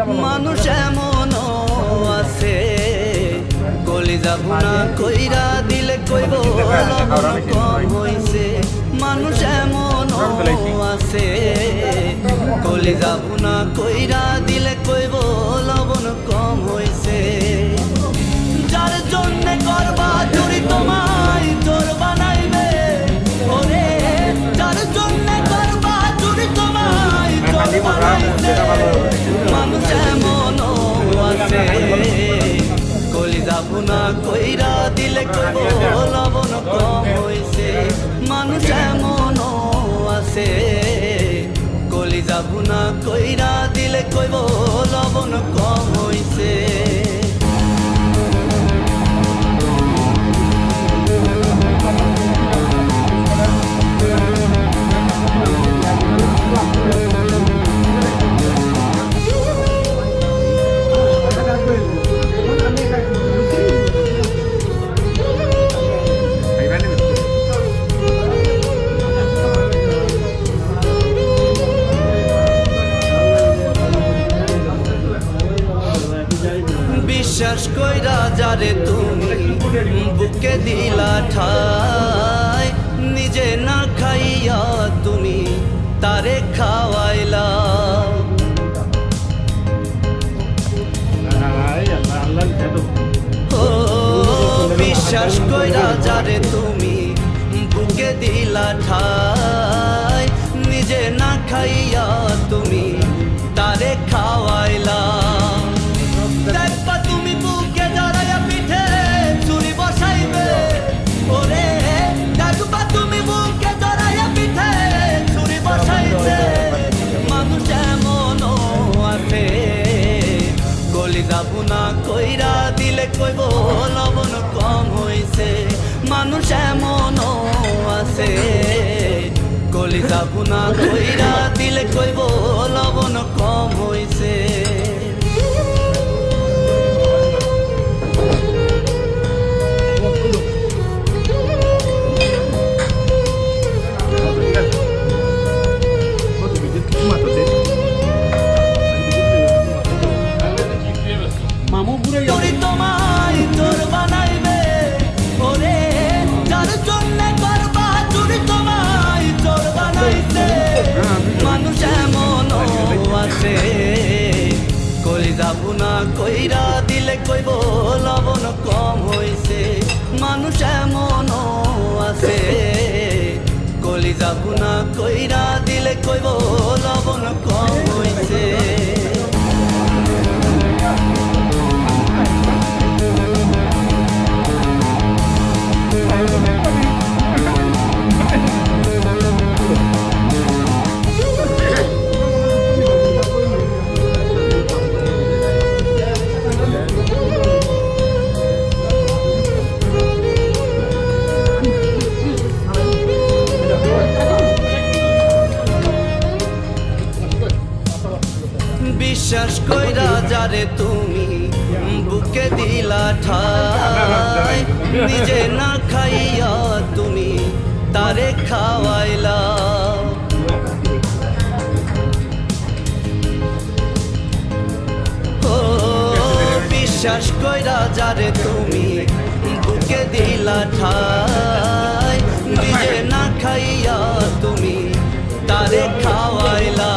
মানুষ এমনও আছে কলিজা ভুনা কইরা দিলে কইব লবণ কম হইছে। মানুষ এমনও আছে কলিজা ভুনা কইরা দিলে কইব লবণ কম হইছে। যার জন্য করবা চুরি তোমায় চোর বানাইবে, ওরে যার জন্য করবা চুরি তোমায় চোর বানাইবে। মানুষ এমনও আছে কলিজা ভুনা কইরা দিলে কইব লবণ কম হইছে। মানুষ এমনও আছে কলিজা ভুনা কইরা দিলে কইব লবণ কম হইছে। বিশ্বাস কইরা যারে তুমি বুকে দিলা ঠাই, নিজে না খাইয়া তুমি তারে খাওয়াইলা। ও বিশ্বাস কইরা যারে তুমি বুকে দিলা ঠাই, নিজে না খাইয়া তুমি তারে খাওয়াইলা। দেখবা তুমি বুকে জড়াইয়া পিঠে চুরি বসাইবে, ওরে দেখবা তুমি বুকে জড়াইয়া পিঠে চুরি বসাইবে। মানুষ এমনও আছে কলিজা ভুনা কইরা দিলে কইব লবণ কম হইছে। মানুষ এমনও আছে কলিজা ভুনা কইরা দিলে কইব লবণ কম হইছে। চুরি তোমায় চোর বানাইবে, ওরে যার জন্য করবা চুরি তোমায় চোর বানাইছে। মানুষ এমনও আছে কলিজা ভুনা কইরা দিলে কইব লবণ কম হইছে। মানুষ এমনও আছে কলিজা ভুনা কইরা দিলে কইব লবণ কম হইছে। বিশ্বাস কইরা যারে তুমি বুকে দিলা ঠাই, নিজে না খাইয়া তুমি তারে খাওয়াইলা। ও বিশ্বাস কইরা যারে তুমি বুকে দিলা ঠাই, নিজে না খাইয়া তুমি তারে খাওয়াইলা।